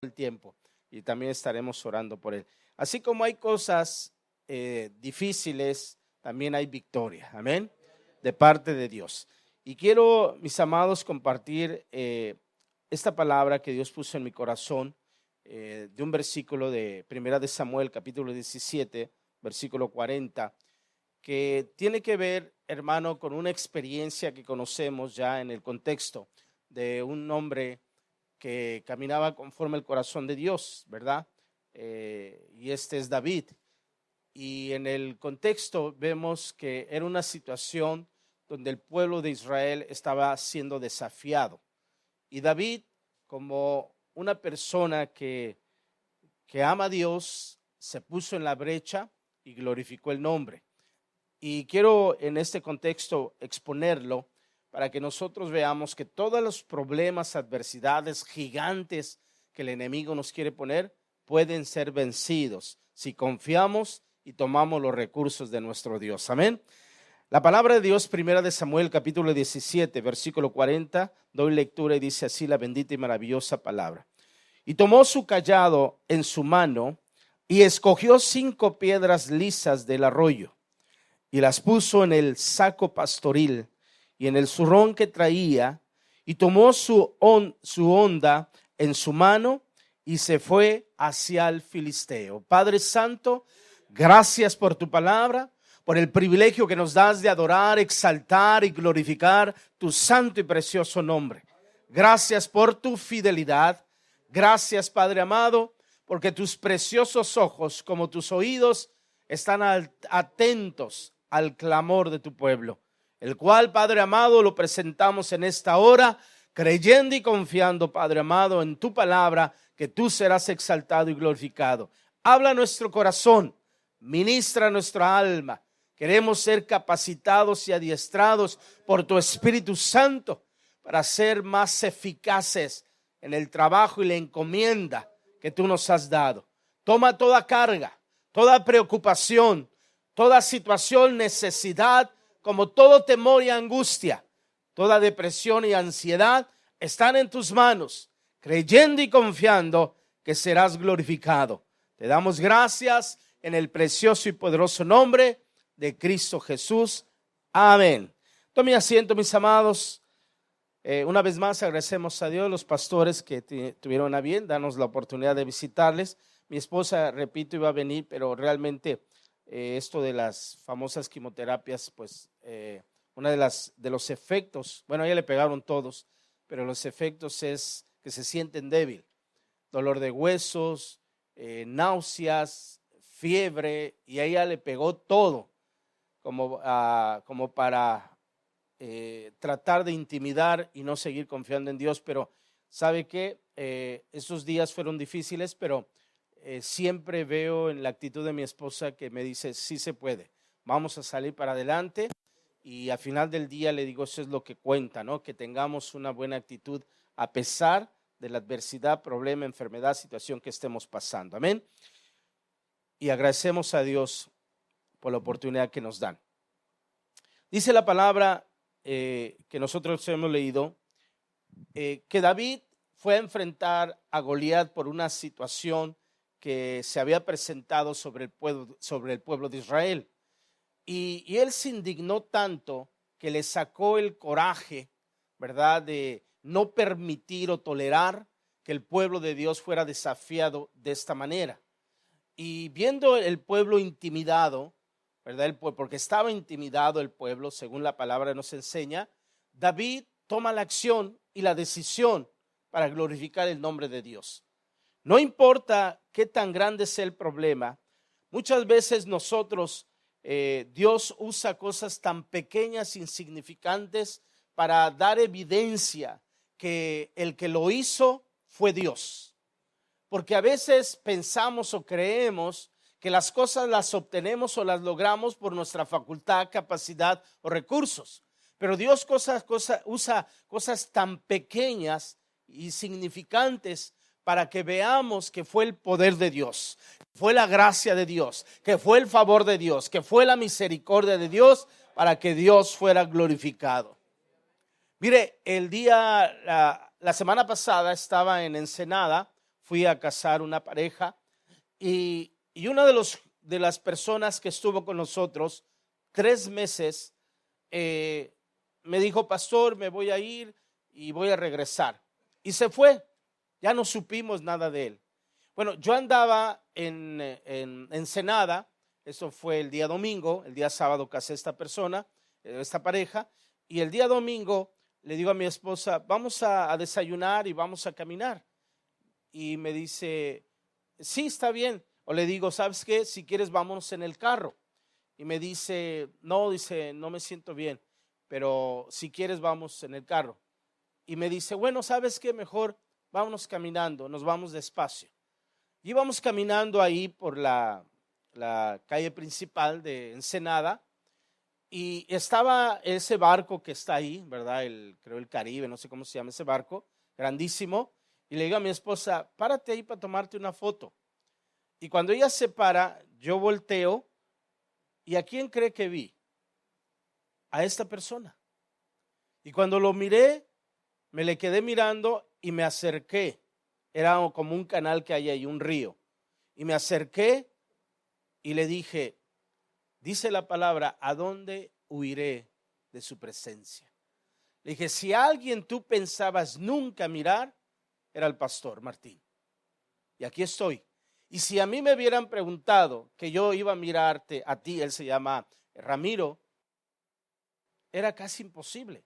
el tiempo y también estaremos orando por él. Así como hay cosas difíciles, también hay victoria, amén, de parte de Dios. Y quiero, mis amados, compartir esta palabra que Dios puso en mi corazón de un versículo de Primera de Samuel, capítulo 17, versículo 40, que tiene que ver, hermano, con una experiencia que conocemos ya en el contexto de un hombre que caminaba conforme al corazón de Dios, ¿verdad? Y este es David. Y en el contexto vemos que era una situación donde el pueblo de Israel estaba siendo desafiado. Y David, como una persona que ama a Dios, se puso en la brecha y glorificó el nombre. Y quiero en este contexto exponerlo para que nosotros veamos que todos los problemas, adversidades gigantes que el enemigo nos quiere poner pueden ser vencidos si confiamos y tomamos los recursos de nuestro Dios. Amén. La palabra de Dios, Primera de Samuel, capítulo 17, versículo 40, doy lectura y dice así la bendita y maravillosa palabra. Y tomó su cayado en su mano y escogió 5 piedras lisas del arroyo y las puso en el saco pastoril y en el zurrón que traía, y tomó su honda en su mano y se fue hacia el filisteo. Padre Santo, gracias por tu palabra, por el privilegio que nos das de adorar, exaltar y glorificar tu santo y precioso nombre. Gracias por tu fidelidad. Gracias, Padre amado, porque tus preciosos ojos, como tus oídos, están atentos al clamor de tu pueblo, el cual, Padre amado, lo presentamos en esta hora, creyendo y confiando, Padre amado, en tu palabra, que tú serás exaltado y glorificado. Habla nuestro corazón, ministra nuestra alma. Queremos ser capacitados y adiestrados por tu Espíritu Santo para ser más eficaces en el trabajo y la encomienda que tú nos has dado. Toma toda carga, toda preocupación, toda situación, necesidad, como todo temor y angustia, toda depresión y ansiedad están en tus manos, creyendo y confiando que serás glorificado. Te damos gracias en el precioso y poderoso nombre de Cristo Jesús. Amén. Tome asiento, mis amados. Una vez más agradecemos a Dios, los pastores que tuvieron a bien darnos la oportunidad de visitarles. Mi esposa, repito, iba a venir, pero realmente esto de las famosas quimioterapias, pues una de los efectos, bueno, a ella le pegaron todos, pero los efectos es que se sienten débil, dolor de huesos, náuseas, fiebre, y a ella le pegó todo como para tratar de intimidar y no seguir confiando en Dios. Pero ¿sabe qué? Esos días fueron difíciles, pero siempre veo en la actitud de mi esposa que me dice, sí se puede, vamos a salir para adelante. Y al final del día le digo, eso es lo que cuenta, ¿no? Que tengamos una buena actitud a pesar de la adversidad, problema, enfermedad, situación que estemos pasando. Amén. Y agradecemos a Dios por la oportunidad que nos dan. Dice la palabra que nosotros hemos leído, que David fue a enfrentar a Goliat por una situación que se había presentado sobre el pueblo de Israel. Y él se indignó tanto que le sacó el coraje, ¿verdad?, de no permitir o tolerar que el pueblo de Dios fuera desafiado de esta manera. Y viendo el pueblo intimidado, ¿verdad?, porque estaba intimidado el pueblo, según la palabra nos enseña, David toma la acción y la decisión para glorificar el nombre de Dios. No importa qué tan grande sea el problema, muchas veces nosotros, Dios usa cosas tan pequeñas, insignificantes, para dar evidencia que el que lo hizo fue Dios. Porque a veces pensamos o creemos que las cosas las obtenemos o las logramos por nuestra facultad, capacidad o recursos. Pero Dios usa cosas tan pequeñas y significantes para que veamos que fue el poder de Dios, fue la gracia de Dios, que fue el favor de Dios, que fue la misericordia de Dios, para que Dios fuera glorificado. Mire, la semana pasada estaba en Ensenada, fui a casar una pareja y una de las personas que estuvo con nosotros 3 meses me dijo: pastor, me voy a ir y voy a regresar. Y se fue, ya no supimos nada de él. Bueno, yo andaba en Ensenada, eso fue el día domingo, el día sábado casé a esta persona, esta pareja, y el día domingo le digo a mi esposa: vamos a desayunar y vamos a caminar. Y me dice: sí, está bien. O le digo: ¿sabes qué? Si quieres vámonos en el carro. Y me dice: no, no me siento bien, pero si quieres vamos en el carro. Y me dice: bueno, ¿sabes qué? Mejor vámonos caminando, nos vamos despacio. Y íbamos caminando ahí por la calle principal de Ensenada y estaba ese barco que está ahí, ¿verdad? Creo el Caribe, no sé cómo se llama ese barco, grandísimo. Y le digo a mi esposa: párate ahí para tomarte una foto. Y cuando ella se para, yo volteo y ¿a quién cree que vi? A esta persona. Y cuando lo miré, me le quedé mirando y me acerqué. Era como un canal que hay ahí, un río. Y me acerqué y le dije: dice la palabra, ¿a dónde huiré de su presencia? Le dije: si a alguien tú pensabas nunca mirar, era el pastor Martín. Y aquí estoy. Y si a mí me hubieran preguntado que yo iba a mirarte a ti, él se llama Ramiro, era casi imposible.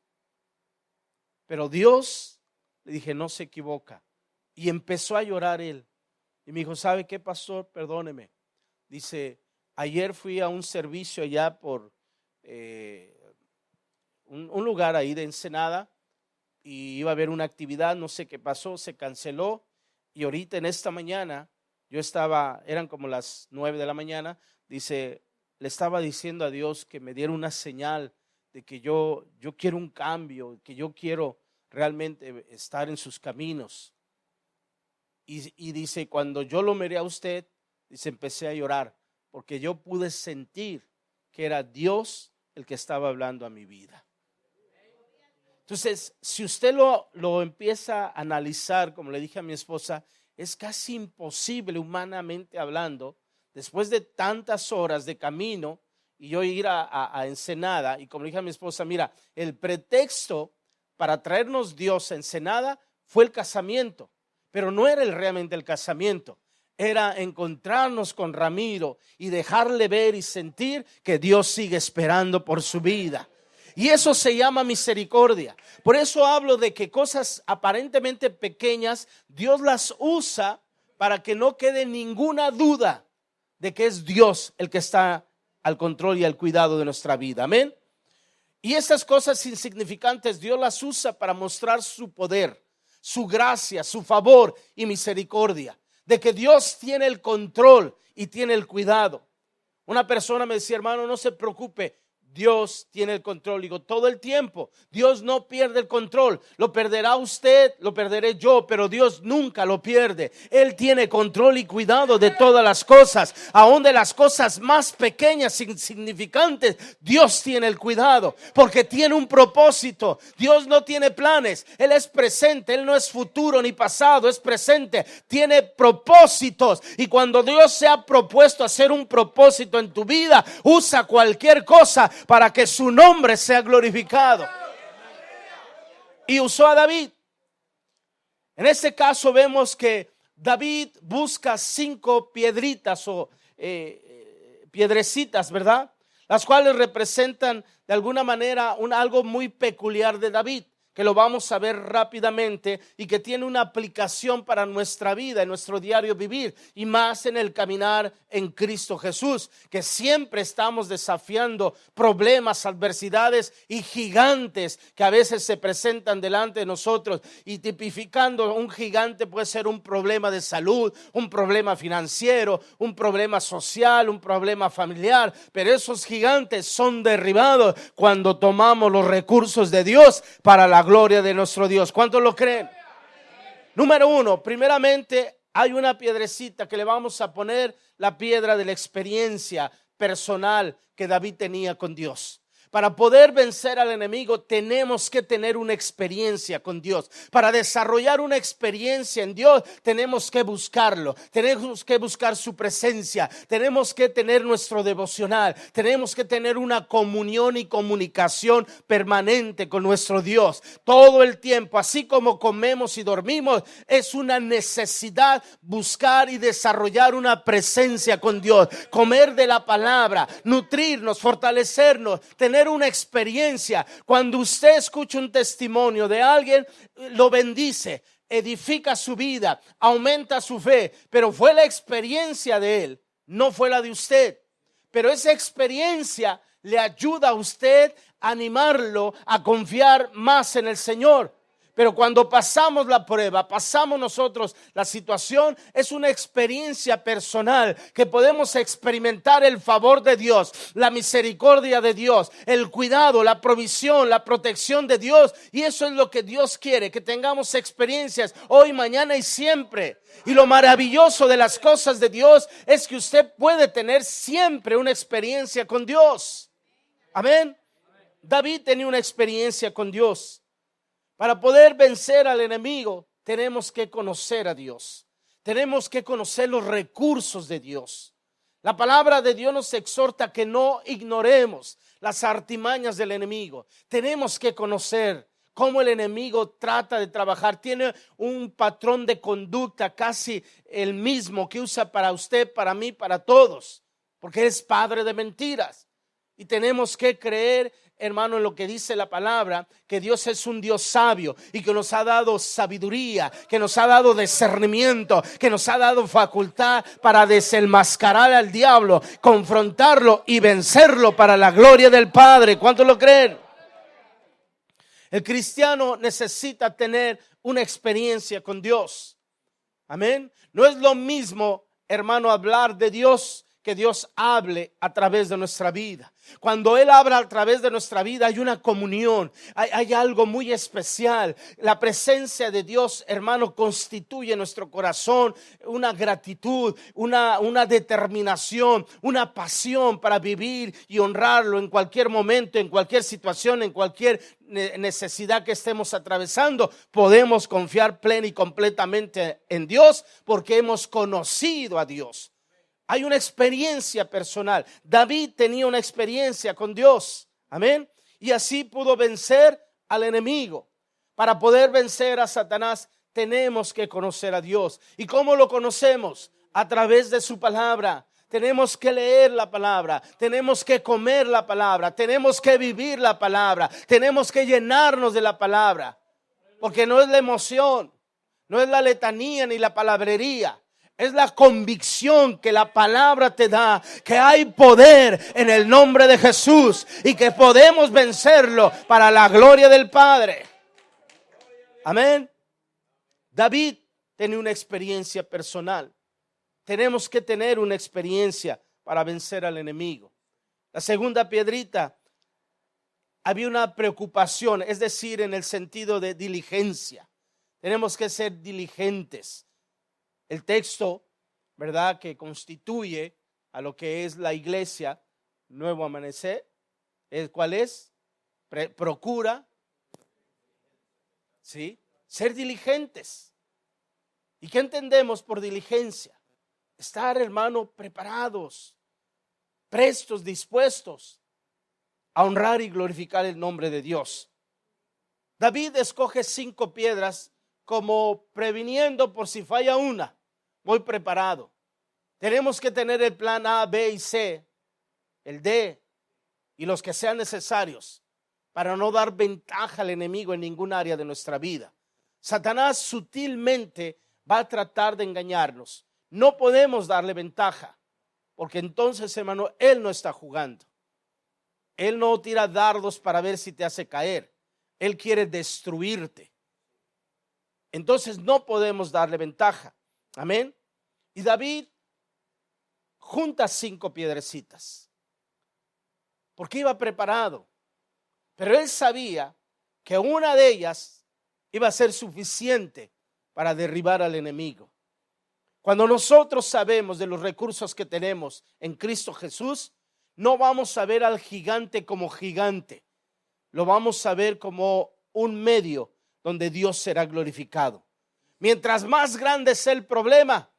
Pero Dios, le dije, no se equivoca. Y empezó a llorar él. Y me dijo: ¿sabe qué, pastor? Perdóneme. Dice: ayer fui a un servicio allá por un lugar ahí de Ensenada y iba a haber una actividad, no sé qué pasó, se canceló. Y ahorita en esta mañana, eran como las 9 de la mañana, dice, le estaba diciendo a Dios que me diera una señal de que yo quiero un cambio, que yo quiero realmente estar en sus caminos. Y dice: cuando yo lo miré a usted, dice, empecé a llorar porque yo pude sentir que era Dios el que estaba hablando a mi vida. Entonces, si usted lo empieza a analizar, como le dije a mi esposa, es casi imposible humanamente hablando, después de tantas horas de camino y yo ir a Ensenada, y como le dije a mi esposa, mira, el pretexto para traernos Dios a Ensenada fue el casamiento. Pero no era realmente el casamiento, era encontrarnos con Ramiro y dejarle ver y sentir que Dios sigue esperando por su vida. Y eso se llama misericordia. Por eso hablo de que cosas aparentemente pequeñas, Dios las usa para que no quede ninguna duda de que es Dios el que está al control y al cuidado de nuestra vida. Amén. Y esas cosas insignificantes Dios las usa para mostrar su poder, su gracia, su favor y misericordia, de que Dios tiene el control y tiene el cuidado. Una persona me decía: hermano, no se preocupe, Dios tiene el control. Digo, todo el tiempo. Dios no pierde el control. Lo perderá usted, lo perderé yo, pero Dios nunca lo pierde. Él tiene control y cuidado de todas las cosas, aún de las cosas más pequeñas, insignificantes. Dios tiene el cuidado porque tiene un propósito. Dios no tiene planes. Él es presente. Él no es futuro ni pasado, es presente. Tiene propósitos. Y cuando Dios se ha propuesto hacer un propósito en tu vida, usa cualquier cosa para que su nombre sea glorificado. Y usó a David. En este caso vemos que David busca 5 piedritas o piedrecitas, ¿verdad? Las cuales representan de alguna manera algo muy peculiar de David, que lo vamos a ver rápidamente y que tiene una aplicación para nuestra vida, en nuestro diario vivir y más en el caminar en Cristo Jesús, que siempre estamos desafiando problemas, adversidades y gigantes que a veces se presentan delante de nosotros, y tipificando un gigante puede ser un problema de salud, un problema financiero, un problema social, un problema familiar, pero esos gigantes son derribados cuando tomamos los recursos de Dios para la gloria de nuestro Dios. ¿Cuántos lo creen? Número 1, primeramente hay una piedrecita que le vamos a poner, la piedra de la experiencia personal que David tenía con Dios. Para poder vencer al enemigo tenemos que tener una experiencia con Dios. Para desarrollar una experiencia en Dios tenemos que buscarlo. Tenemos que buscar su presencia. Tenemos que tener nuestro devocional. Tenemos que tener una comunión y comunicación permanente con nuestro Dios. Todo el tiempo, así como comemos y dormimos, es una necesidad buscar y desarrollar una presencia con Dios. Comer de la palabra, nutrirnos, fortalecernos, tener una experiencia. Cuando usted escucha un testimonio de alguien, lo bendice, edifica su vida, aumenta su fe, pero fue la experiencia de él, no fue la de usted. Pero esa experiencia le ayuda a usted a animarlo a confiar más en el Señor. Pero cuando pasamos la prueba, pasamos nosotros la situación, es una experiencia personal que podemos experimentar el favor de Dios, la misericordia de Dios, el cuidado, la provisión, la protección de Dios. Y eso es lo que Dios quiere, que tengamos experiencias hoy, mañana y siempre. Y lo maravilloso de las cosas de Dios es que usted puede tener siempre una experiencia con Dios. Amén. David tenía una experiencia con Dios. Para poder vencer al enemigo, tenemos que conocer a Dios. Tenemos que conocer los recursos de Dios. La palabra de Dios nos exhorta que no ignoremos las artimañas del enemigo. Tenemos que conocer cómo el enemigo trata de trabajar. Tiene un patrón de conducta casi el mismo que usa para usted, para mí, para todos, porque es padre de mentiras. Y tenemos que creer, hermano, en lo que dice la palabra, que Dios es un Dios sabio y que nos ha dado sabiduría, que nos ha dado discernimiento, que nos ha dado facultad para desenmascarar al diablo, confrontarlo y vencerlo para la gloria del Padre. ¿Cuántos lo creen? El cristiano necesita tener una experiencia con Dios. Amén. No es lo mismo, hermano, hablar de Dios que Dios hable a través de nuestra vida. Cuando Él habla a través de nuestra vida hay una comunión, hay algo muy especial. La presencia de Dios, hermano, constituye en nuestro corazón una gratitud, una determinación, una pasión para vivir y honrarlo en cualquier momento, en cualquier situación, en cualquier necesidad que estemos atravesando. Podemos confiar plena y completamente en Dios porque hemos conocido a Dios. Hay una experiencia personal. David tenía una experiencia con Dios. Amén. Y así pudo vencer al enemigo. Para poder vencer a Satanás tenemos que conocer a Dios. ¿Y cómo lo conocemos? A través de su palabra. Tenemos que leer la palabra, tenemos que comer la palabra, tenemos que vivir la palabra, tenemos que llenarnos de la palabra. Porque no es la emoción, no es la letanía ni la palabrería. Es la convicción que la palabra te da, que hay poder en el nombre de Jesús y que podemos vencerlo para la gloria del Padre. Amén. David tenía una experiencia personal. Tenemos que tener una experiencia para vencer al enemigo. La segunda piedrita, había una preocupación, es decir, en el sentido de diligencia. Tenemos que ser diligentes. El texto, ¿verdad?, que constituye a lo que es la iglesia Nuevo Amanecer, ¿cuál es? Procura, ¿sí?, ser diligentes. ¿Y qué entendemos por diligencia? Estar, hermano, preparados, prestos, dispuestos a honrar y glorificar el nombre de Dios. David escoge 5 piedras como previniendo por si falla una. Voy preparado. Tenemos que tener el plan A, B y C, el D y los que sean necesarios para no dar ventaja al enemigo en ningún área de nuestra vida. Satanás sutilmente va a tratar de engañarnos. No podemos darle ventaja, porque entonces, hermano, él no está jugando. Él no tira dardos para ver si te hace caer. Él quiere destruirte. Entonces no podemos darle ventaja. Amén. Y David junta 5 piedrecitas, porque iba preparado. Pero él sabía que una de ellas iba a ser suficiente para derribar al enemigo. Cuando nosotros sabemos de los recursos que tenemos en Cristo Jesús, no vamos a ver al gigante como gigante, lo vamos a ver como un medio donde Dios será glorificado. Mientras más grande sea el problema,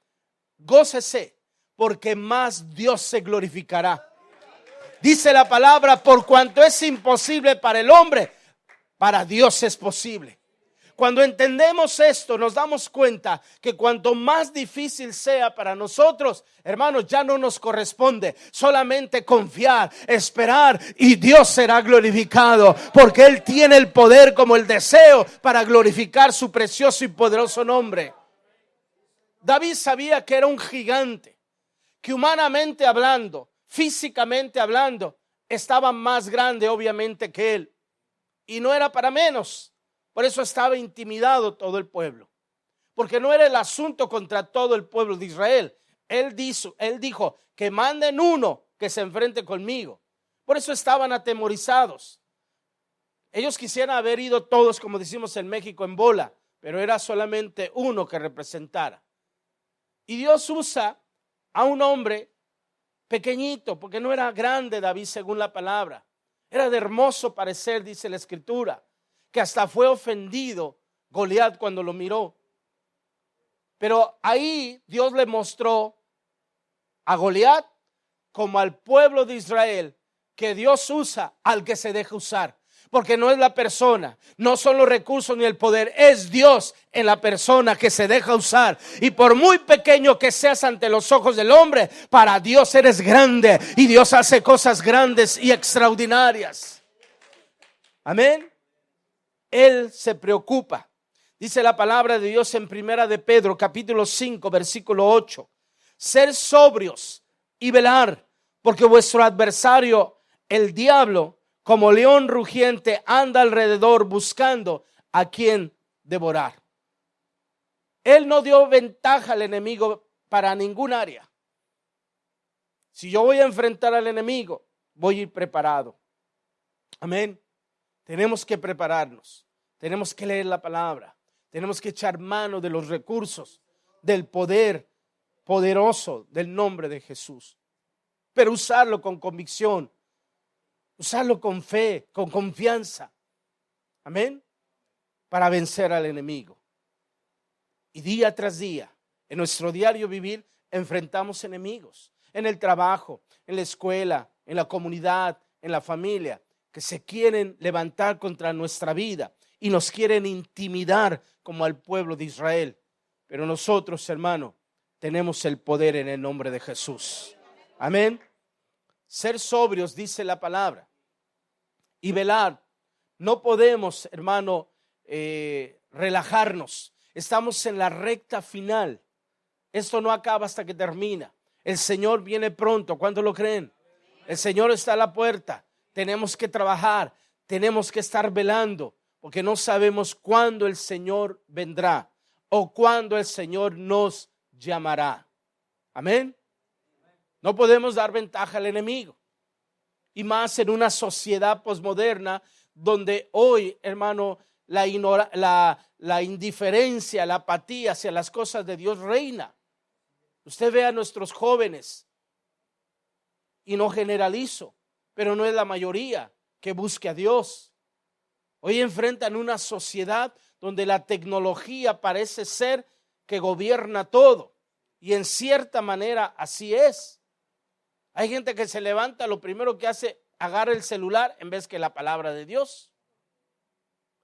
gócese, porque más Dios se glorificará. Dice la palabra, por cuanto es imposible para el hombre, para Dios es posible. Cuando entendemos esto, nos damos cuenta que cuanto más difícil sea para nosotros, hermanos, ya no nos corresponde solamente confiar, esperar, y Dios será glorificado, porque Él tiene el poder como el deseo para glorificar su precioso y poderoso nombre. David sabía que era un gigante, que humanamente hablando, físicamente hablando, estaba más grande obviamente que él, y no era para menos. Por eso estaba intimidado todo el pueblo, porque no era el asunto contra todo el pueblo de Israel. Él dijo que manden uno que se enfrente conmigo. Por eso estaban atemorizados. Ellos quisieran haber ido todos, como decimos en México, en bola, pero era solamente uno que representara. Y Dios usa a un hombre pequeñito, porque no era grande David según la palabra. Era de hermoso parecer, dice la escritura, que hasta fue ofendido Goliat cuando lo miró. Pero ahí Dios le mostró a Goliat como al pueblo de Israel que Dios usa al que se deja usar. Porque no es la persona, no son los recursos ni el poder, es Dios en la persona que se deja usar. Y por muy pequeño que seas ante los ojos del hombre, para Dios eres grande y Dios hace cosas grandes y extraordinarias. Amén. Él se preocupa. Dice la palabra de Dios en Primera de Pedro, capítulo 5, versículo 8. Ser sobrios y velar, porque vuestro adversario, el diablo, como león rugiente, anda alrededor buscando a quien devorar. Él no dio ventaja al enemigo para ningún área. Si yo voy a enfrentar al enemigo, voy a ir preparado. Amén. Tenemos que prepararnos. Tenemos que leer la palabra. Tenemos que echar mano de los recursos, del poder poderoso del nombre de Jesús. Pero usarlo con convicción. Usarlo con fe, con confianza. Amén. Para vencer al enemigo. Y día tras día, en nuestro diario vivir, enfrentamos enemigos. En el trabajo, en la escuela, en la comunidad, en la familia, que se quieren levantar contra nuestra vida y nos quieren intimidar como al pueblo de Israel. Pero nosotros, hermano, tenemos el poder en el nombre de Jesús. Amén. Ser sobrios, dice la palabra, y velar. No podemos, hermano, relajarnos. Estamos en la recta final. Esto no acaba hasta que termina. El Señor viene pronto. ¿Cuántos lo creen? El Señor está a la puerta. Tenemos que trabajar. Tenemos que estar velando, porque no sabemos cuándo el Señor vendrá o cuándo el Señor nos llamará. Amén. No podemos dar ventaja al enemigo. Y más en una sociedad posmoderna donde hoy, hermano, la indiferencia, la apatía hacia las cosas de Dios reina. Usted ve a nuestros jóvenes, y no generalizo, pero no es la mayoría que busque a Dios. Hoy enfrentan una sociedad donde la tecnología parece ser que gobierna todo. Y en cierta manera así es. Hay gente que se levanta, lo primero que hace, agarra el celular en vez que la palabra de Dios.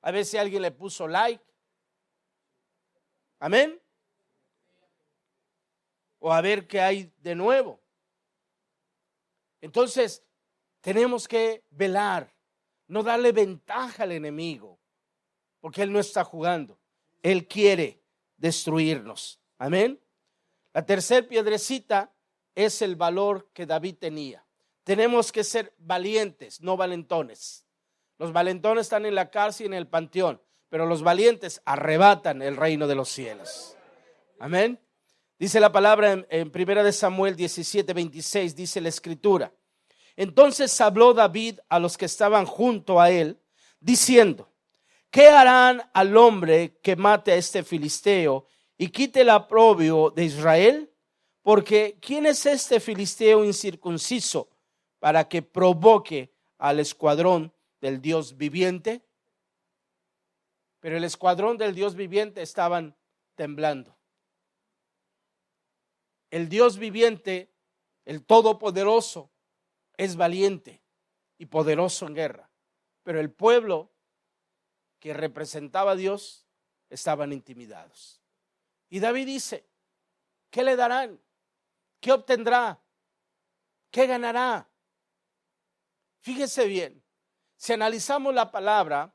A ver si alguien le puso like. Amén. O a ver qué hay de nuevo. Entonces, tenemos que velar, no darle ventaja al enemigo, porque él no está jugando. Él quiere destruirnos. Amén. La tercera piedrecita es el valor que David tenía. Tenemos que ser valientes, no valentones. Los valentones están en la cárcel y en el panteón, pero los valientes arrebatan el reino de los cielos. Amén. Dice la palabra en 1 Samuel 17:26, dice la escritura. Entonces habló David a los que estaban junto a él, diciendo: ¿qué harán al hombre que mate a este filisteo y quite el oprobio de Israel? Porque ¿quién es este filisteo incircunciso para que provoque al escuadrón del Dios viviente. Pero el escuadrón del Dios viviente estaban temblando. El Dios viviente, el Todopoderoso, es valiente y poderoso en guerra. Pero el pueblo que representaba a Dios estaban intimidados. Y David dice, ¿qué le darán? ¿Qué obtendrá? ¿Qué ganará? Fíjese bien, si analizamos la palabra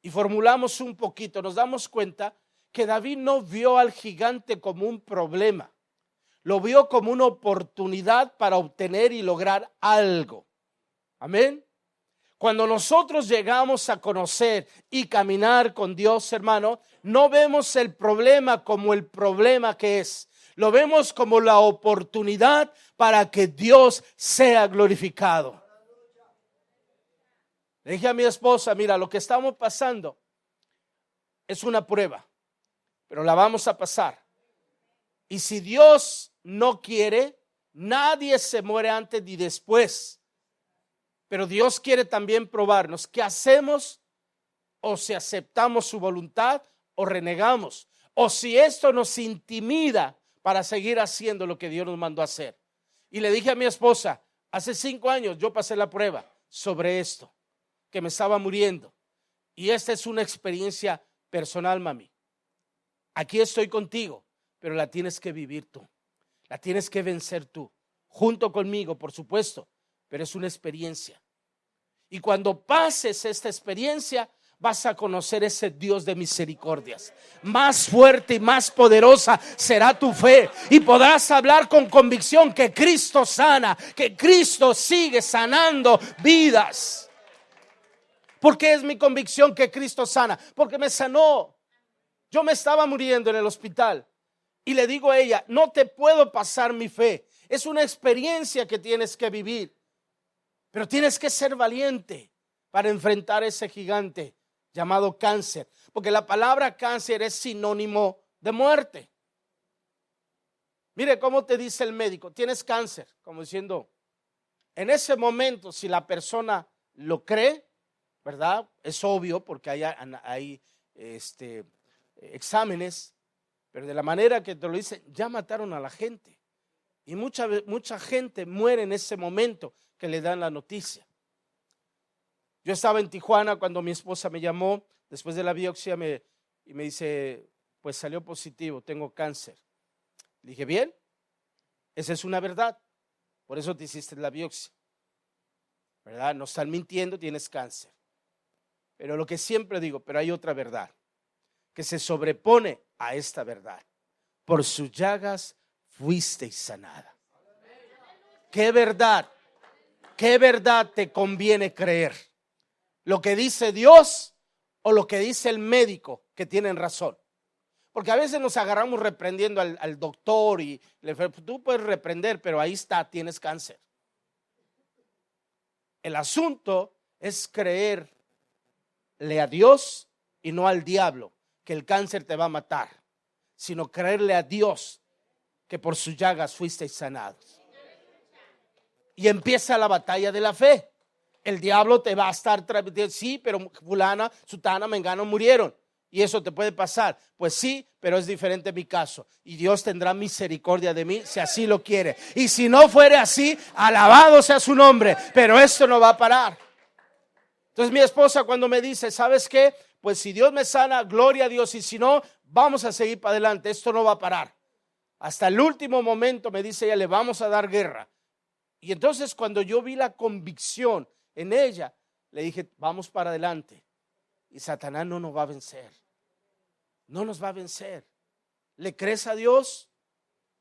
y formulamos un poquito, nos damos cuenta que David no vio al gigante como un problema, lo vio como una oportunidad para obtener y lograr algo. Amén. Cuando nosotros llegamos a conocer y caminar con Dios, hermano, no vemos el problema como el problema que es. Lo vemos como la oportunidad para que Dios sea glorificado. Le dije a mi esposa, mira, lo que estamos pasando es una prueba, pero la vamos a pasar. Y si Dios no quiere, nadie se muere antes ni después. Pero Dios quiere también probarnos qué hacemos, o si aceptamos su voluntad o renegamos, o si esto nos intimida para seguir haciendo lo que Dios nos mandó a hacer. Y le dije a mi esposa, hace 5 años yo pasé la prueba sobre esto, que me estaba muriendo. Y esta es una experiencia personal, mami. Aquí estoy contigo, pero la tienes que vivir tú. La tienes que vencer tú, junto conmigo, por supuesto, pero es una experiencia. Y cuando pases esta experiencia, vas a conocer ese Dios de misericordias. Más fuerte y más poderosa será tu fe, y podrás hablar con convicción que Cristo sana, que Cristo sigue sanando vidas. ¿Por qué es mi convicción que Cristo sana? Porque me sanó. Yo me estaba muriendo en el hospital y le digo a ella, no te puedo pasar mi fe. Es una experiencia que tienes que vivir, pero tienes que ser valiente para enfrentar ese gigante llamado cáncer, porque la palabra cáncer es sinónimo de muerte. Mire cómo te dice el médico, tienes cáncer, como diciendo, en ese momento, si la persona lo cree, ¿verdad? Es obvio porque hay exámenes, pero de la manera que te lo dicen, ya mataron a la gente. Y mucha gente muere en ese momento que le dan la noticia. Yo estaba en Tijuana cuando mi esposa me llamó después de la biopsia y me dice, pues salió positivo, tengo cáncer. Le dije, bien, esa es una verdad, por eso te hiciste la biopsia, ¿verdad? No están mintiendo, tienes cáncer. Pero lo que siempre digo, pero hay otra verdad que se sobrepone a esta verdad. Por sus llagas fuisteis sanada. ¿Qué verdad te conviene creer? ¿Lo que dice Dios o lo que dice el médico que tienen razón? Porque a veces nos agarramos reprendiendo al doctor y tú puedes reprender, pero ahí está, tienes cáncer. El asunto es creerle a Dios y no al diablo que el cáncer te va a matar, sino creerle a Dios que por sus llagas fuisteis sanados. Y empieza la batalla de la fe. El diablo te va a estar transmitiendo, sí, pero fulana, sutana, mengano murieron. Y eso te puede pasar. Pues sí, pero es diferente mi caso. Y Dios tendrá misericordia de mí si así lo quiere. Y si no fuere así, alabado sea su nombre. Pero esto no va a parar. Entonces mi esposa cuando me dice, ¿sabes qué? Pues si Dios me sana, gloria a Dios. Y si no, vamos a seguir para adelante. Esto no va a parar. Hasta el último momento me dice ella, le vamos a dar guerra. Y entonces cuando yo vi la convicción en ella, le dije, vamos para adelante. Y Satanás no nos va a vencer. No nos va a vencer. ¿Le crees a Dios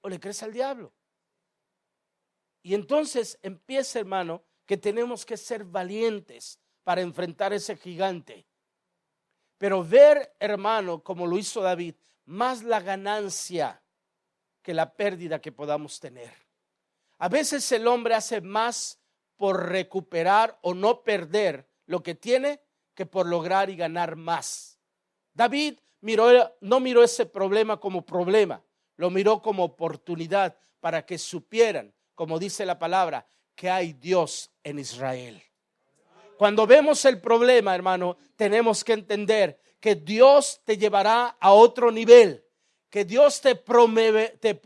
o le crees al diablo? Y entonces empieza, hermano, que tenemos que ser valientes para enfrentar ese gigante. Pero ver, hermano, como lo hizo David, más la ganancia que la pérdida que podamos tener. A veces el hombre hace más por recuperar o no perder lo que tiene que por lograr y ganar más. David no miró ese problema como problema, lo miró como oportunidad para que supieran, como dice la palabra, que hay Dios en Israel. Cuando vemos el problema, hermano, tenemos que entender que Dios te llevará a otro nivel, que Dios te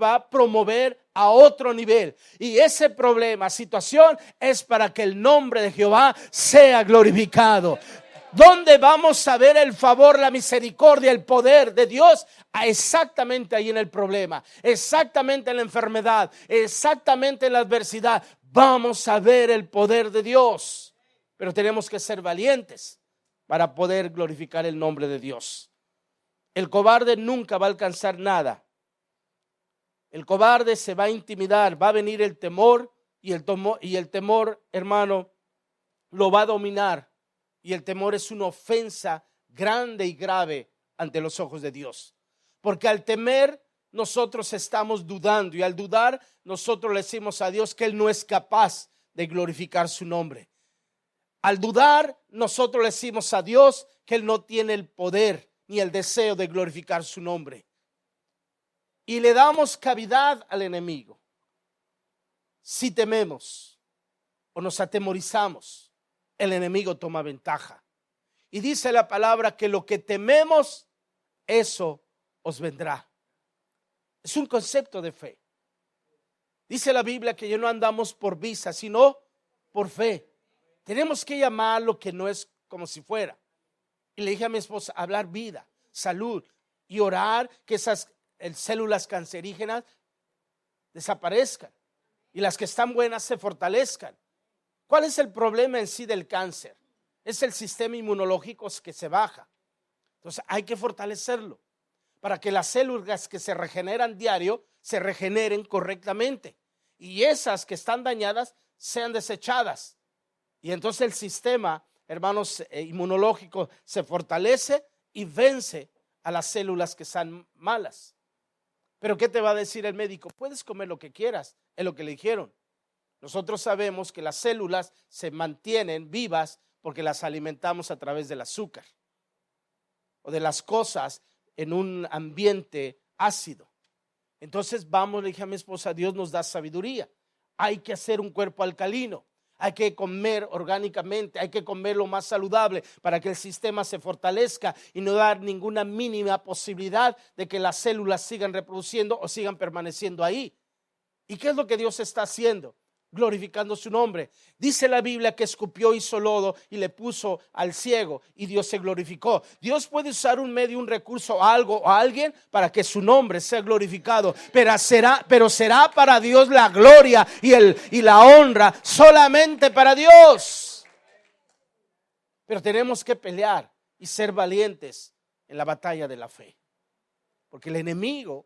va a promover a otro nivel. Y ese problema, situación, es para que el nombre de Jehová sea glorificado. ¿Dónde vamos a ver el favor, la misericordia, el poder de Dios? Exactamente ahí en el problema, exactamente en la enfermedad, exactamente en la adversidad. Vamos a ver el poder de Dios. Pero tenemos que ser valientes para poder glorificar el nombre de Dios. El cobarde nunca va a alcanzar nada. El cobarde se va a intimidar, va a venir el temor y el temor, hermano, lo va a dominar. Y el temor es una ofensa grande y grave ante los ojos de Dios. Porque al temer nosotros estamos dudando, y al dudar nosotros le decimos a Dios que Él no es capaz de glorificar su nombre. Al dudar nosotros le decimos a Dios que Él no tiene el poder ni el deseo de glorificar su nombre. Y le damos cavidad al enemigo. Si tememos o nos atemorizamos, el enemigo toma ventaja. Y dice la palabra que lo que tememos, eso os vendrá. Es un concepto de fe. Dice la Biblia que ya no andamos por vista, sino por fe. Tenemos que llamar lo que no es como si fuera. Y le dije a mi esposa, hablar vida, salud y orar que esas células cancerígenas desaparezcan y las que están buenas se fortalezcan. ¿Cuál es el problema en sí del cáncer? Es el sistema inmunológico que se baja. Entonces hay que fortalecerlo para que las células que se regeneran diario se regeneren correctamente y esas que están dañadas sean desechadas. Y entonces el sistema, hermanos, inmunológico se fortalece y vence a las células que están malas. Pero ¿qué te va a decir el médico? Puedes comer lo que quieras, es lo que le dijeron. Nosotros sabemos que las células se mantienen vivas porque las alimentamos a través del azúcar o de las cosas en un ambiente ácido. Entonces le dije a mi esposa, Dios nos da sabiduría. Hay que hacer un cuerpo alcalino. Hay que comer orgánicamente, hay que comer lo más saludable para que el sistema se fortalezca y no dar ninguna mínima posibilidad de que las células sigan reproduciendo o sigan permaneciendo ahí. ¿Y qué es lo que Dios está haciendo? Glorificando su nombre. Dice la Biblia que escupió, hizo lodo y le puso al ciego y Dios se glorificó. Dios puede usar un medio, un recurso, algo o alguien para que su nombre sea glorificado, pero será para Dios la gloria y la honra solamente para Dios. Pero tenemos que pelear y ser valientes en la batalla de la fe, porque el enemigo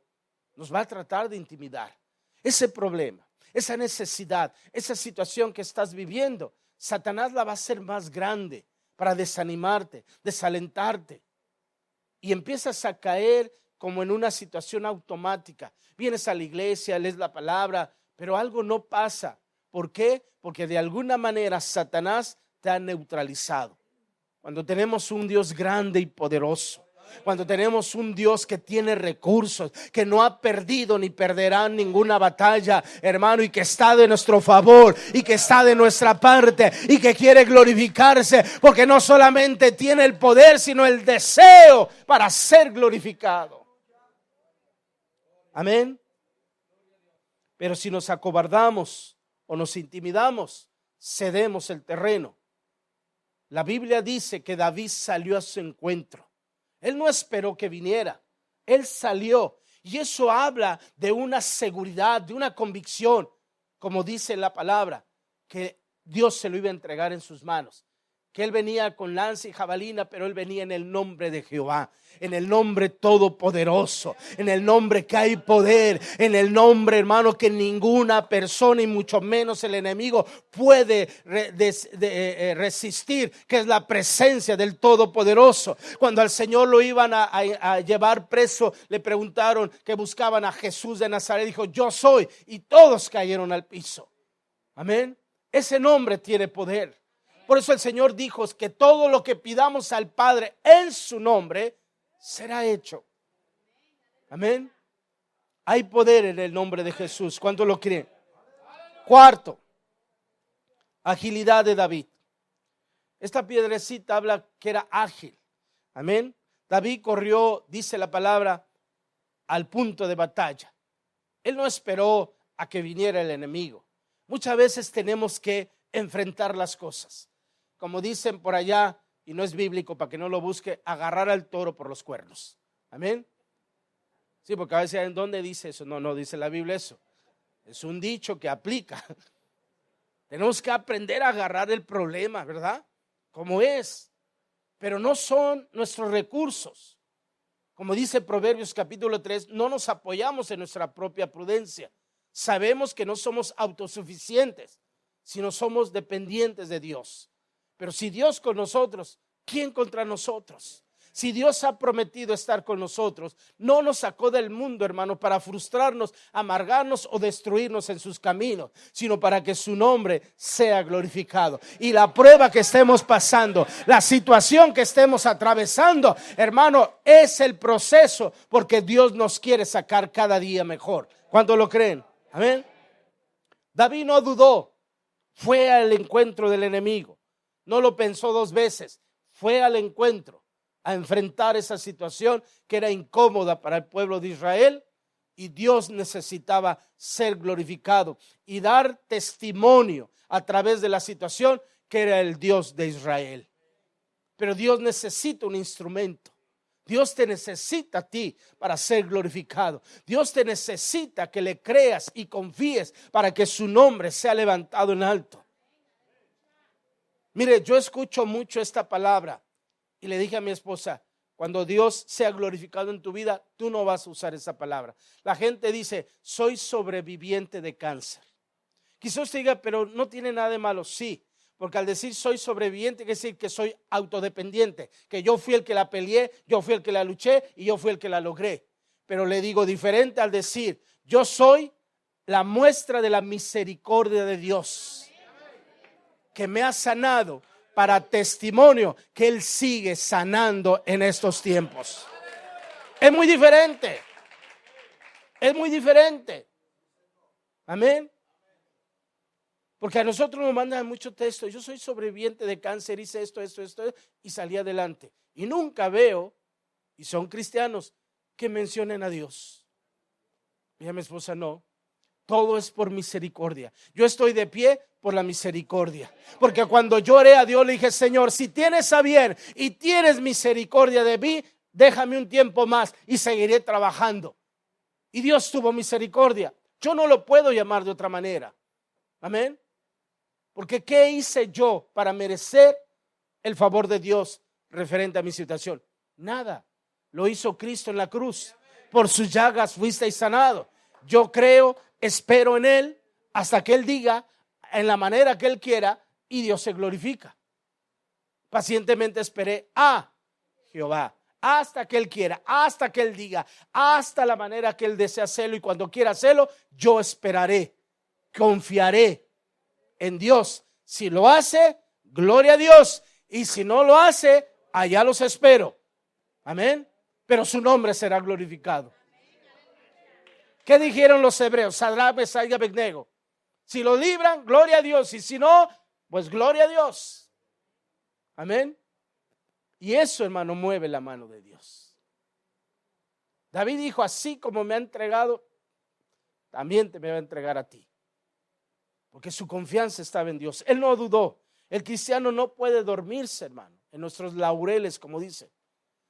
nos va a tratar de intimidar. Ese problema, esa necesidad, esa situación que estás viviendo, Satanás la va a hacer más grande para desanimarte, desalentarte. Y empiezas a caer como en una situación automática. Vienes a la iglesia, lees la palabra, pero algo no pasa. ¿Por qué? Porque de alguna manera Satanás te ha neutralizado. Cuando tenemos un Dios grande y poderoso, cuando tenemos un Dios que tiene recursos, que no ha perdido ni perderá ninguna batalla, hermano, y que está de nuestro favor y que está de nuestra parte y que quiere glorificarse, porque no solamente tiene el poder, sino el deseo para ser glorificado. Amén. Pero si nos acobardamos o nos intimidamos, cedemos el terreno. La Biblia dice que David salió a su encuentro. Él no esperó que viniera, él salió, y eso habla de una seguridad, de una convicción, como dice la palabra, que Dios se lo iba a entregar en sus manos, que él venía con lanza y jabalina, pero él venía en el nombre de Jehová, en el nombre todopoderoso, en el nombre que hay poder, en el nombre, hermano, que ninguna persona y mucho menos el enemigo puede resistir, que es la presencia del Todopoderoso. Cuando al Señor lo iban a llevar preso, le preguntaron que buscaban a Jesús de Nazaret, dijo: yo soy, y todos cayeron al piso. Amén. Ese nombre tiene poder. Por eso el Señor dijo que todo lo que pidamos al Padre en su nombre será hecho. Amén. Hay poder en el nombre de Jesús. ¿Cuántos lo creen? Cuarto, Agilidad de David. Esta piedrecita habla que era ágil. Amén. David corrió, dice la palabra, al punto de batalla. Él no esperó a que viniera el enemigo. Muchas veces tenemos que enfrentar las cosas. Como dicen por allá, y no es bíblico para que no lo busque, agarrar al toro por los cuernos. Amén. Sí, porque a veces, ¿en dónde dice eso? No dice la Biblia eso. Es un dicho que aplica. Tenemos que aprender a agarrar el problema, ¿verdad? Como es. Pero no son nuestros recursos. Como dice Proverbios capítulo 3, no nos apoyamos en nuestra propia prudencia. Sabemos que no somos autosuficientes, sino somos dependientes de Dios. Pero si Dios con nosotros, ¿quién contra nosotros? Si Dios ha prometido estar con nosotros, no nos sacó del mundo, hermano, para frustrarnos, amargarnos o destruirnos en sus caminos, sino para que su nombre sea glorificado. Y la prueba que estemos pasando, la situación que estemos atravesando, hermano, es el proceso, porque Dios nos quiere sacar cada día mejor. ¿Cuántos lo creen? Amén. David no dudó, fue al encuentro del enemigo. No lo pensó dos veces, fue al encuentro a enfrentar esa situación que era incómoda para el pueblo de Israel, y Dios necesitaba ser glorificado y dar testimonio a través de la situación que era el Dios de Israel. Pero Dios necesita un instrumento. Dios te necesita a ti para ser glorificado. Dios te necesita que le creas y confíes para que su nombre sea levantado en alto. Mire, yo escucho mucho esta palabra y le dije a mi esposa, cuando Dios sea glorificado en tu vida, tú no vas a usar esa palabra. La gente dice, soy sobreviviente de cáncer. Quizás usted diga, pero no tiene nada de malo. Sí, porque al decir soy sobreviviente, quiere decir que soy autodependiente, que yo fui el que la peleé, yo fui el que la luché y yo fui el que la logré. Pero le digo diferente al decir, yo soy la muestra de la misericordia de Dios, que me ha sanado, para testimonio que Él sigue sanando en estos tiempos. Es muy diferente. Es muy diferente. Amén. Porque a nosotros nos mandan mucho texto. Yo soy sobreviviente de cáncer, hice esto, y salí adelante. Y nunca veo, y son cristianos, que mencionen a Dios. Y a mi esposa, no. Todo es por misericordia. Yo estoy de pie por la misericordia. Porque cuando yo oré a Dios, le dije, Señor, si tienes a bien y tienes misericordia de mí, déjame un tiempo más y seguiré trabajando. Y Dios tuvo misericordia. Yo no lo puedo llamar de otra manera. Amén. Porque ¿qué hice yo para merecer el favor de Dios referente a mi situación? Nada. Lo hizo Cristo en la cruz. Por sus llagas fuisteis sanado. Yo creo, espero en Él hasta que Él diga en la manera que Él quiera y Dios se glorifica. Pacientemente esperé a Jehová hasta que Él quiera, hasta que Él diga, hasta la manera que Él desea hacerlo, y cuando quiera hacerlo, yo esperaré, confiaré en Dios. Si lo hace, gloria a Dios, y si no lo hace, allá los espero. Amén. Pero su nombre será glorificado. ¿Qué dijeron los hebreos? Sadrach, Mesach y Abednego. Si lo libran, gloria a Dios. Y si no, pues gloria a Dios. Amén. Y eso, hermano, mueve la mano de Dios. David dijo, así como me ha entregado, también te me va a entregar a ti. Porque su confianza estaba en Dios. Él no dudó. El cristiano no puede dormirse, hermano, en nuestros laureles, como dice.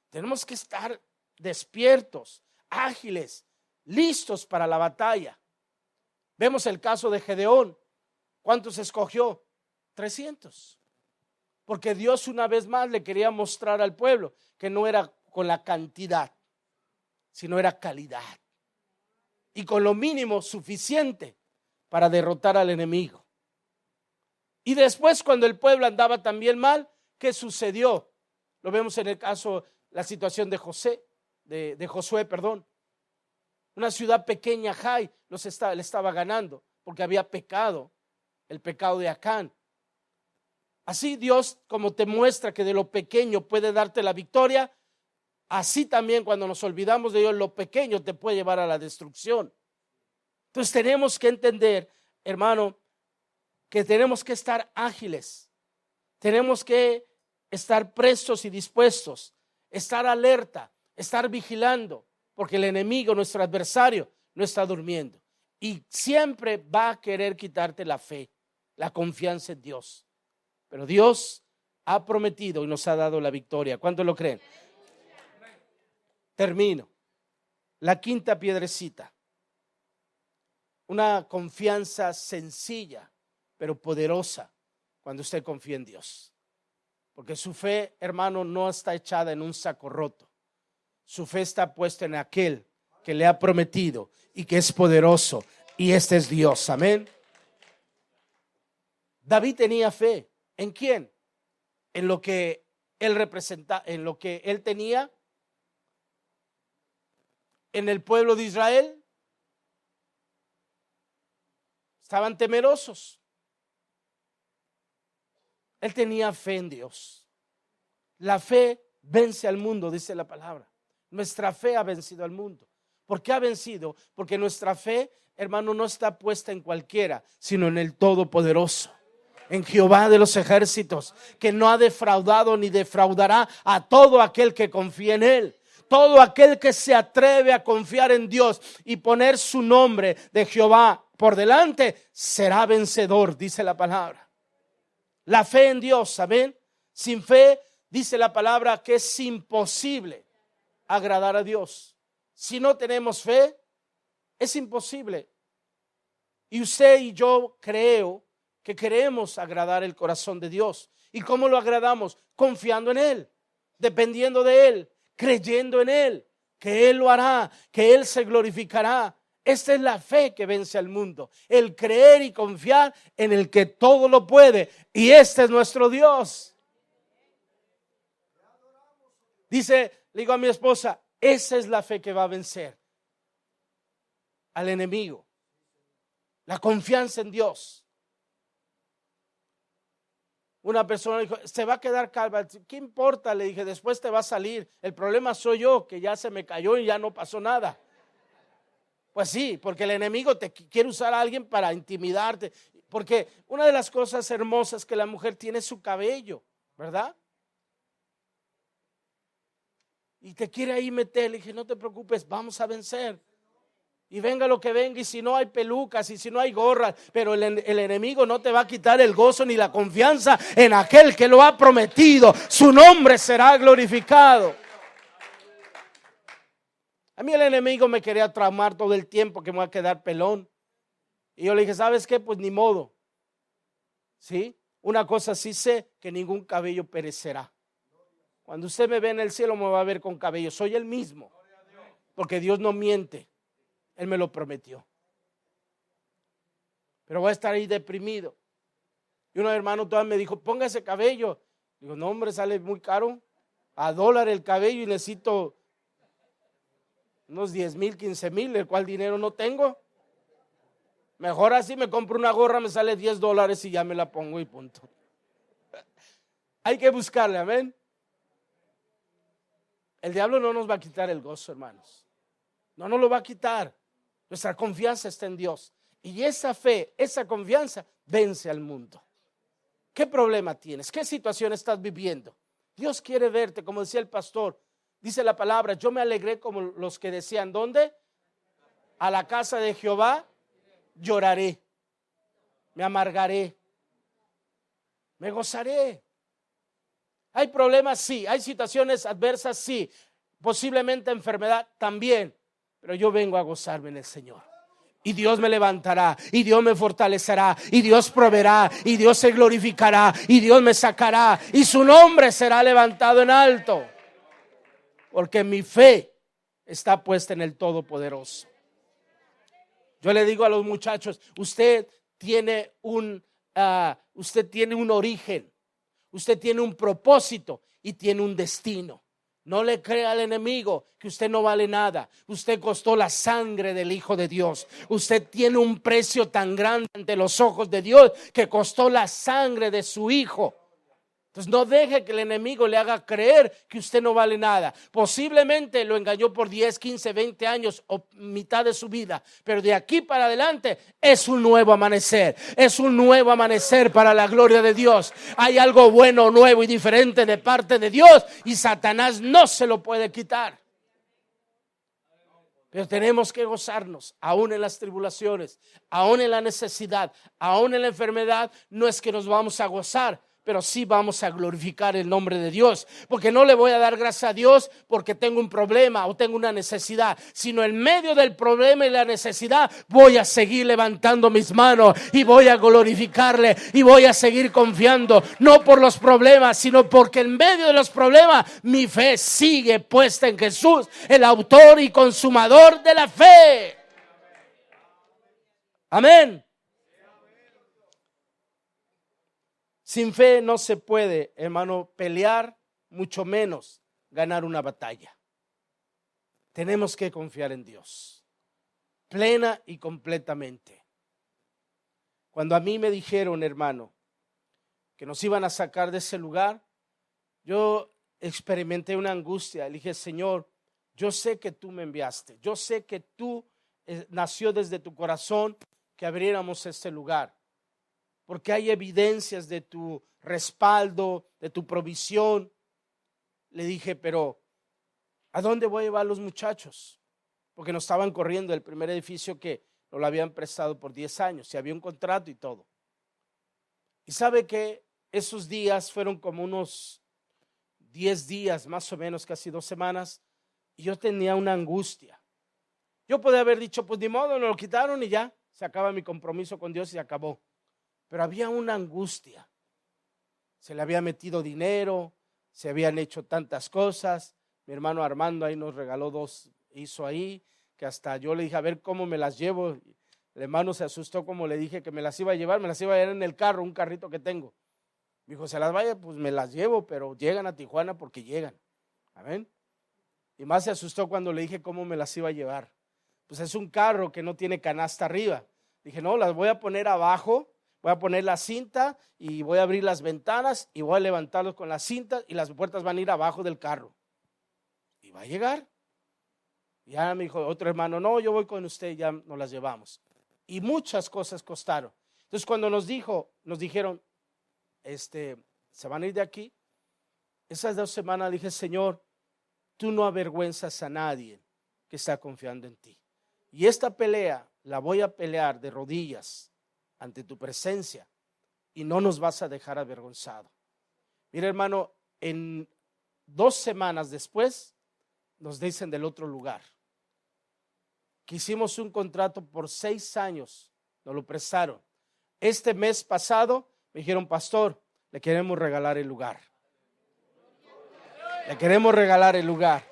Tenemos que estar despiertos, ágiles, listos para la batalla. Vemos el caso de Gedeón. ¿Cuántos escogió? 300. Porque Dios una vez más le quería mostrar al pueblo que no era con la cantidad, sino era calidad. Y con lo mínimo suficiente para derrotar al enemigo. Y después, cuando el pueblo andaba también mal, ¿qué sucedió? Lo vemos en el caso, la situación de Josué. Una ciudad pequeña, Jai, le estaba ganando porque había pecado, el pecado de Acán. Así Dios, como te muestra que de lo pequeño puede darte la victoria, así también cuando nos olvidamos de Dios, lo pequeño te puede llevar a la destrucción. Entonces tenemos que entender, hermano, que tenemos que estar ágiles, tenemos que estar prestos y dispuestos, estar alerta, estar vigilando, porque el enemigo, nuestro adversario, no está durmiendo y siempre va a querer quitarte la fe, la confianza en Dios. Pero Dios ha prometido y nos ha dado la victoria. ¿Cuántos lo creen? Termino. La quinta piedrecita. Una confianza sencilla, pero poderosa cuando usted confía en Dios. Porque su fe, hermano, no está echada en un saco roto. Su fe está puesta en aquel que le ha prometido y que es poderoso. Y este es Dios. Amén. David tenía fe. ¿En quién? En lo que él representa, en lo que él tenía en el pueblo de Israel. Estaban temerosos. Él tenía fe en Dios. La fe vence al mundo, dice la palabra. Nuestra fe ha vencido al mundo. ¿Por qué ha vencido? Porque nuestra fe, hermano, no está puesta en cualquiera, sino en el Todopoderoso, en Jehová de los ejércitos, que no ha defraudado ni defraudará a todo aquel que confía en Él. Todo aquel que se atreve a confiar en Dios y poner su nombre de Jehová por delante, será vencedor, dice la palabra. La fe en Dios, amén. Sin fe, dice la palabra, que es imposible agradar a Dios. Si no tenemos fe, es imposible. Y usted y yo creo que queremos agradar el corazón de Dios. ¿Y cómo lo agradamos? Confiando en Él, dependiendo de Él, creyendo en Él, que Él lo hará, que Él se glorificará. Esta es la fe que vence al mundo, el creer y confiar en el que todo lo puede, y este es nuestro Dios. Dice, le digo a mi esposa, esa es la fe que va a vencer al enemigo, la confianza en Dios. Una persona dijo, se va a quedar calva. ¿Qué importa? Le dije, después te va a salir. El problema soy yo, que ya se me cayó y ya no pasó nada. Pues sí, porque el enemigo te quiere usar a alguien para intimidarte. Porque una de las cosas hermosas que la mujer tiene es su cabello, ¿verdad? Y te quiere ahí meter. Le dije, no te preocupes, vamos a vencer. Y venga lo que venga, y si no hay pelucas, y si no hay gorras, pero el enemigo no te va a quitar el gozo ni la confianza en aquel que lo ha prometido. Su nombre será glorificado. A mí el enemigo me quería traumar todo el tiempo, que me voy a quedar pelón. Y yo le dije, ¿sabes qué? Pues ni modo. ¿Sí? Una cosa sí sé, que ningún cabello perecerá. Cuando usted me ve en el cielo, me va a ver con cabello. Soy el mismo, porque Dios no miente. Él me lo prometió. Pero voy a estar ahí deprimido. Y un hermano todavía me dijo, ponga ese cabello. Digo, no hombre, sale muy caro. A $1 el cabello y necesito unos 10,000, 15,000, el cual dinero no tengo. Mejor así, me compro una gorra, me sale $10 y ya me la pongo y punto. Hay que buscarle, amén. El diablo no nos va a quitar el gozo, hermanos. No nos lo va a quitar. Nuestra confianza está en Dios. Y esa fe, esa confianza vence al mundo. ¿Qué problema tienes? ¿Qué situación estás viviendo? Dios quiere verte, como decía el pastor. Dice la palabra, yo me alegré como los que decían, ¿dónde? A la casa de Jehová lloraré, me amargaré, me gozaré. Hay problemas, sí. Hay situaciones adversas, sí. Posiblemente enfermedad también. Pero yo vengo a gozarme en el Señor. Y Dios me levantará, y Dios me fortalecerá, y Dios proveerá, y Dios se glorificará, y Dios me sacará, y su nombre será levantado en alto. Porque mi fe está puesta en el Todopoderoso. Yo le digo a los muchachos, usted tiene un origen, usted tiene un propósito y tiene un destino. No le crea al enemigo que usted no vale nada. Usted costó la sangre del Hijo de Dios. Usted tiene un precio tan grande ante los ojos de Dios que costó la sangre de su Hijo. Entonces no deje que el enemigo le haga creer que usted no vale nada. Posiblemente lo engañó por 10, 15, 20 años o mitad de su vida, pero de aquí para adelante es un nuevo amanecer. Es un nuevo amanecer para la gloria de Dios. Hay algo bueno, nuevo y diferente de parte de Dios y Satanás no se lo puede quitar. Pero tenemos que gozarnos, aún en las tribulaciones, aún en la necesidad, aún en la enfermedad. No es que nos vamos a gozar, pero sí vamos a glorificar el nombre de Dios, porque no le voy a dar gracias a Dios porque tengo un problema o tengo una necesidad, sino en medio del problema y la necesidad voy a seguir levantando mis manos y voy a glorificarle y voy a seguir confiando, no por los problemas, sino porque en medio de los problemas mi fe sigue puesta en Jesús, el autor y consumador de la fe. Amén. Sin fe no se puede, hermano, pelear, mucho menos ganar una batalla. Tenemos que confiar en Dios, plena y completamente. Cuando a mí me dijeron, hermano, que nos iban a sacar de ese lugar, yo experimenté una angustia. Le dije, Señor, yo sé que tú me enviaste, yo sé que tú nació desde tu corazón que abriéramos este lugar. Porque hay evidencias de tu respaldo, de tu provisión. Le dije, pero ¿a dónde voy a llevar a los muchachos? Porque nos estaban corriendo del primer edificio que nos lo habían prestado por 10 años. Y había un contrato y todo. Y sabe que esos días fueron como unos 10 días, más o menos, casi 2 semanas. Y yo tenía una angustia. Yo podía haber dicho, pues ni modo, nos lo quitaron y ya. Se acaba mi compromiso con Dios y se acabó. Pero había una angustia. Se le había metido dinero, se habían hecho tantas cosas. Mi hermano Armando ahí nos regaló 2, hizo ahí, que hasta yo le dije, a ver cómo me las llevo. El hermano se asustó como le dije que me las iba a llevar en el carro, un carrito que tengo. Me dijo, ¿se las vaya? Pues me las llevo, pero llegan a Tijuana porque llegan. Amén. Y más se asustó cuando le dije cómo me las iba a llevar. Pues es un carro que no tiene canasta arriba. Dije, no, las voy a poner abajo. Voy a poner la cinta y voy a abrir las ventanas y voy a levantarlos con la cinta y las puertas van a ir abajo del carro. Y va a llegar. Y ya me dijo otro hermano, no, yo voy con usted, ya nos las llevamos. Y muchas cosas costaron. Entonces cuando nos dijeron, se van a ir de aquí. Esas 2 semanas dije, Señor, tú no avergüenzas a nadie que está confiando en ti. Y esta pelea la voy a pelear de rodillas ante tu presencia y no nos vas a dejar avergonzado. Mira, hermano, en 2 semanas después nos dicen del otro lugar que hicimos un contrato por 6 años, nos lo prestaron. Este mes pasado me dijeron, pastor, le queremos regalar el lugar. Le queremos regalar el lugar.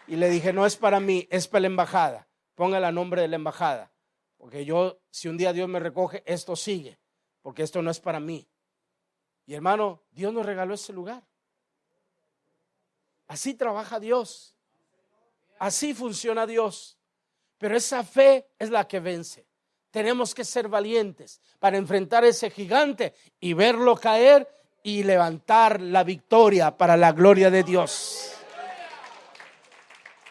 Y le dije, no es para mí, es para la embajada. Póngale el nombre de la embajada. Porque yo, si un día Dios me recoge, esto sigue, porque esto no es para mí. Y hermano, Dios nos regaló ese lugar. Así trabaja Dios. Así funciona Dios. Pero esa fe es la que vence. Tenemos que ser valientes para enfrentar ese gigante y verlo caer y levantar la victoria para la gloria de Dios.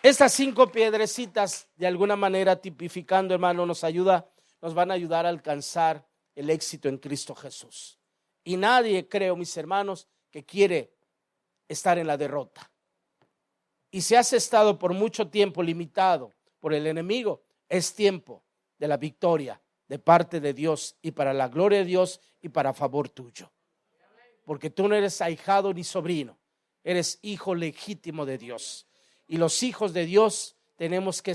Estas 5 piedrecitas, de alguna manera tipificando, hermano, nos van a ayudar a alcanzar el éxito en Cristo Jesús. Y nadie, creo, mis hermanos, que quiere estar en la derrota. Y si has estado por mucho tiempo limitado por el enemigo, es tiempo de la victoria de parte de Dios y para la gloria de Dios y para favor tuyo. Porque tú no eres ahijado ni sobrino, eres hijo legítimo de Dios. Y los hijos de Dios tenemos que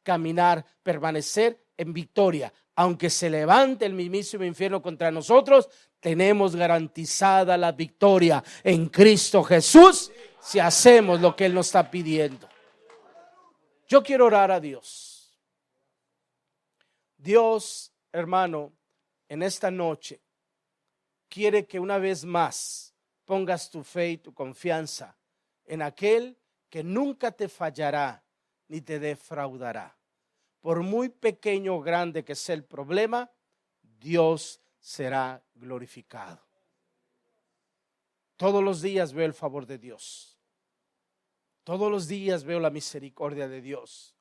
caminar, permanecer en victoria. Aunque se levante el mismísimo infierno contra nosotros, tenemos garantizada la victoria en Cristo Jesús si hacemos lo que Él nos está pidiendo. Yo quiero orar a Dios. Dios, hermano, en esta noche quiere que una vez más pongas tu fe y tu confianza en aquel que nunca te fallará ni te defraudará. Por muy pequeño o grande que sea el problema, Dios será glorificado. Todos los días veo el favor de Dios. Todos los días veo la misericordia de Dios.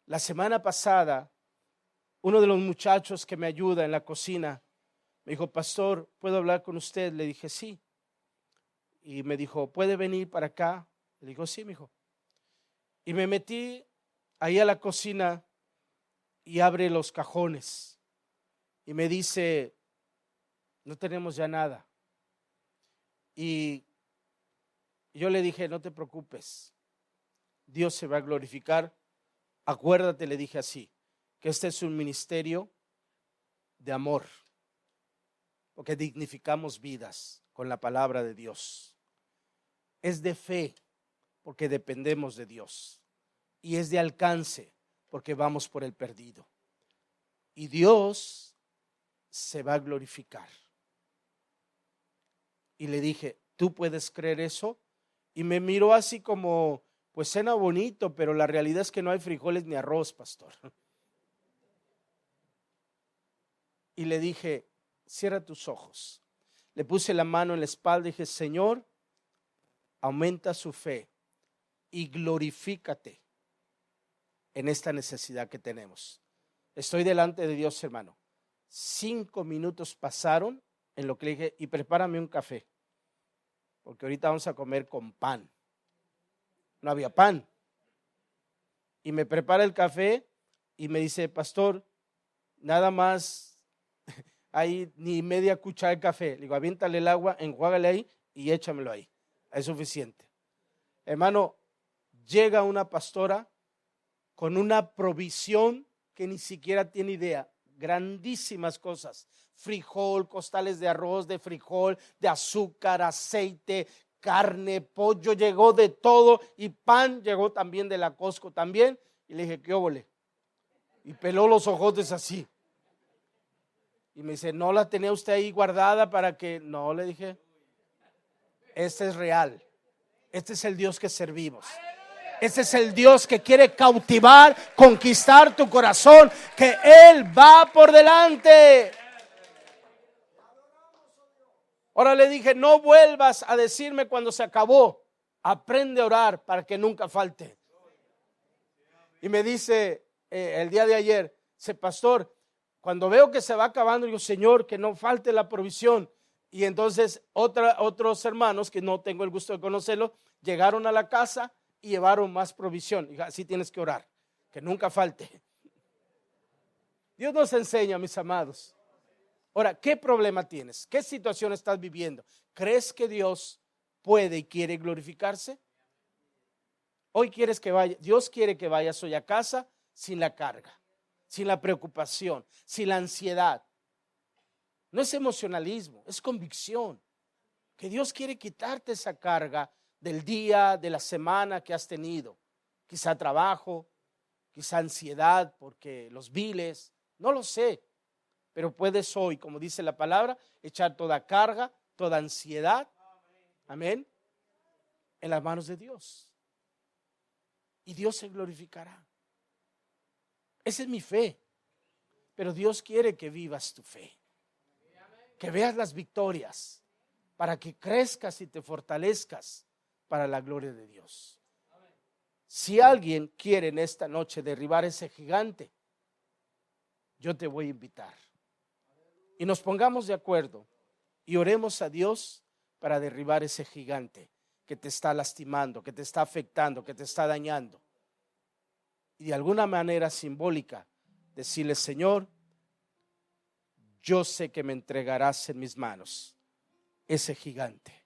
La semana pasada, uno de los muchachos que me ayuda en la cocina me dijo: pastor, ¿puedo hablar con usted? Le dije sí. Y me dijo: ¿puede venir para acá? Le digo sí, mijo. Y me metí ahí a la cocina y abre los cajones y me dice: no tenemos ya nada. Y yo le dije: no te preocupes, Dios se va a glorificar. Acuérdate, le dije así, que este es un ministerio de amor, porque dignificamos vidas con la palabra de Dios. Es de fe, porque dependemos de Dios. Y es de alcance, porque vamos por el perdido. Y Dios se va a glorificar. Y le dije: ¿tú puedes creer eso? Y me miró así como: pues suena bonito, pero la realidad es que no hay frijoles ni arroz, pastor. Y le dije: cierra tus ojos. Le puse la mano en la espalda y dije: Señor, aumenta su fe y glorifícate en esta necesidad que tenemos. Estoy delante de Dios, hermano. 5 minutos pasaron en lo que le dije: y prepárame un café, porque ahorita vamos a comer con pan. No había pan. Y me prepara el café y me dice: pastor, nada más hay ni media cuchara de café. Le digo: aviéntale el agua, enjuágale ahí y échamelo ahí. Es suficiente. Hermano, llega una pastora con una provisión que ni siquiera tiene idea. Grandísimas cosas: frijol, costales de arroz, de frijol, de azúcar, aceite, carne, pollo, llegó de todo, y pan llegó también de la Costco también. Y le dije: ¿qué óvole? Y peló los ojotes así. Y me dice: ¿no la tenía usted ahí guardada para que? No, le dije, este es real. Este es el Dios que servimos. Este es el Dios que quiere cautivar, conquistar tu corazón, que Él va por delante. Ahora le dije: no vuelvas a decirme cuando se acabó. Aprende a orar para que nunca falte. Y me dice el día de ayer: dice, pastor, cuando veo que se va acabando, digo: Señor, que no falte la provisión. Y entonces otros hermanos que no tengo el gusto de conocerlo llegaron a la casa y llevaron más provisión. Y así tienes que orar, que nunca falte. Dios nos enseña, mis amados. Ahora, ¿qué problema tienes? ¿Qué situación estás viviendo? ¿Crees que Dios puede y quiere glorificarse? Hoy quieres que vaya, Dios quiere que vayas hoy a casa sin la carga, sin la preocupación, sin la ansiedad. No es emocionalismo, es convicción. Que Dios quiere quitarte esa carga del día, de la semana que has tenido. Quizá trabajo, quizá ansiedad porque los biles, no lo sé. Pero puedes hoy, como dice la palabra, echar toda carga, toda ansiedad, amén, en las manos de Dios. Y Dios se glorificará. Esa es mi fe. Pero Dios quiere que vivas tu fe, que veas las victorias, para que crezcas y te fortalezcas para la gloria de Dios. Si alguien quiere en esta noche derribar ese gigante, yo te voy a invitar. Y nos pongamos de acuerdo y oremos a Dios para derribar ese gigante que te está lastimando, que te está afectando, que te está dañando. Y de alguna manera simbólica decirle: Señor, yo sé que me entregarás en mis manos ese gigante.